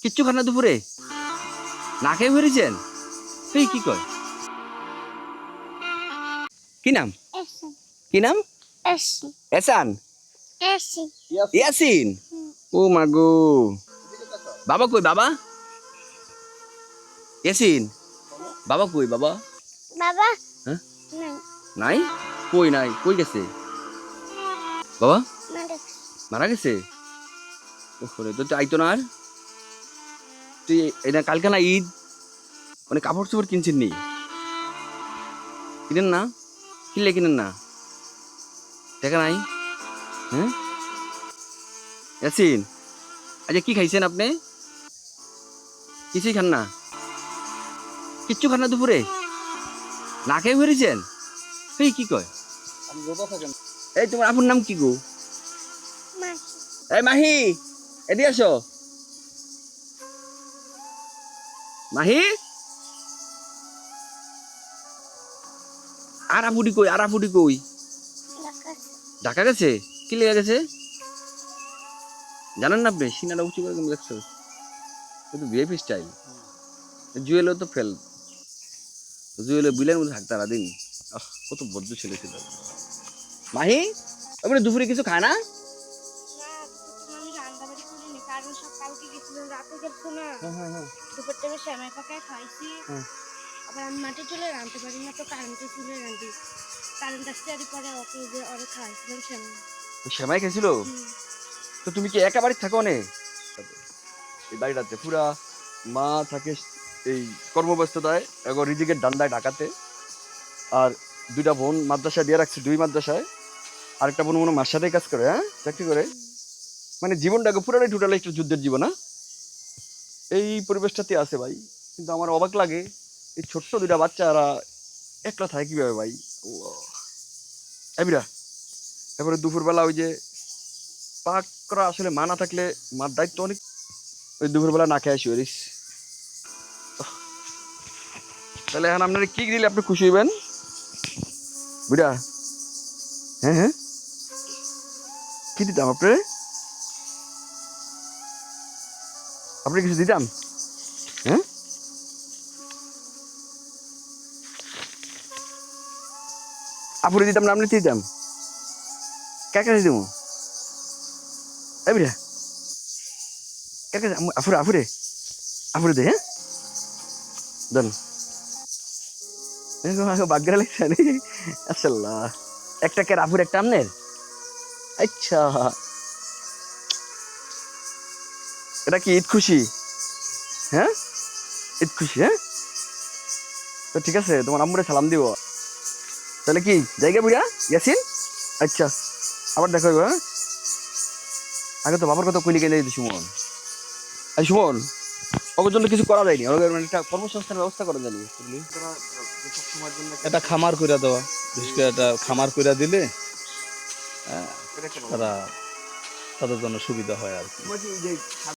কিচ্ছু খান না দুপুরে? না খেয়ে বেরিয়েছেন? এই কি কয়? কি নাম? কি নাম? এসান? ইয়াসিন? ও মাগো, বাবা কই বাবা? ইয়াসিন, বাবা কই বাবা? বাবা হ্যাঁ নাই নাই? কই নাই, কই গেছে বাবা? মানে মারা গেছে? ওরে তো আইতো না আর। তুই এটা কালকে না ঈদ, মানে কাপড় চোপড় কিনছেন নি? কিনেন না? কিনলে কিনেন না? দেখা নাই? হ্যাঁ ইয়াসিন, আচ্ছা কি খাইছেন আপনি? কিছুই খান না? কিচ্ছু খান না দুপুরে? না খেয়ে বেরিয়েছেন? এই কি কয়? এই তোমার আপুর নাম কি গো? মাসি এই মাহি, এদিকে আসো। মাহি, আর আপুটি কই? আর আপুটি কই? লাকাস ঢাকা গেছে? কি লেগে গেছে জানেন না আপনি? সিনাটা উঁচু করে দেখছো, কিন্তু ভিআইপি স্টাইল। জুয়েলও তো ফেল, জুয়েলও বিলের মধ্যে থাকতে সারা দিন। কত বদ্ধ ছেলে ছিল। মাহি, ওখানে দুপুরে কিছু খায় না? না আমি রান্নাবাড়ি করিনি কারণ সব কালকে গেছিলাম রাতে গেছো না দুপুর টাইমে সেমাই পাকায় খাইছি আবার আমি মাঠে চলে রাঁধতে পারি না তো কারেন্টে চলে রাঁধি কারেন্ট আসতে আর পরে ওকে যে ওরে খাইছিলাম সেমাই সেমাই খেয়েছিল? তো তুমি কি একা বাড়ি থাকো নে? এই বাড়িটাতে পুরা মা থাকে এই কর্মব্যস্ততায় এবং রিজিকের ডান্ডায় ঢাকাতে, আর দুইটা বোন মাদ্রাসায় দিয়ে রাখছে, দুই মাদ্রাসায়। আরেকটা বোন মনে মার সাথে কাজ করে, হ্যাঁ চাকরি করে। মানে জীবনটাকে পুরাটাই টোটালি একটা যুদ্ধের জীবন। হ্যাঁ এই পরিবেশটাতে আছে ভাই, কিন্তু আমার অবাক লাগে এই ছোট্ট দুইটা বাচ্চারা একলা থাকে কিভাবে ভাই। এবিরা এবারে দুপুরবেলা ওই যে পাক করা, আসলে মা না থাকলে মার দায়িত্ব অনেক। ওই দুপুরবেলা না খেয়ে আসি ওরিস। তাহলে এখন আপনার কি দিলে আপনি খুশি হইবেন বুড়া? হ্যাঁ হ্যাঁ, কি দিতাম আপনার? আপনি কিছু দিতাম? হ্যাঁ আপুরে দিতাম না, আপনি দিতাম? কাকে দিতাম? এই বুড়া কাকে? আফুরে আফুরে আফুরে দে। হ্যাঁ দেন, বাগ্যা লাগছে আসল্লাহ। একটা কে আফুর, একটা আমনের। আচ্ছা, এটা কি ঈদ খুশি? হ্যাঁ ঈদ খুশি। হ্যাঁ তো ঠিক আছে, তোমার আম্মুরে সালাম দিব। তাহলে কি জায়গা বুড়া ইয়াসিন? আচ্ছা, আবার দেখা হইব। হ্যাঁ আগে তো বাবার কথা কইলি গেলে সুমন। এই সুমন, ওর জন্য কিছু করা যায়নি? ওর মানে একটা কর্মসংস্থানের ব্যবস্থা করা যায়নি? এটা খামার কইরা দেওয়া, বিশেষ করে এটা খামার কইরা দিলে তারা তাদের জন্য সুবিধা হয় আর কি।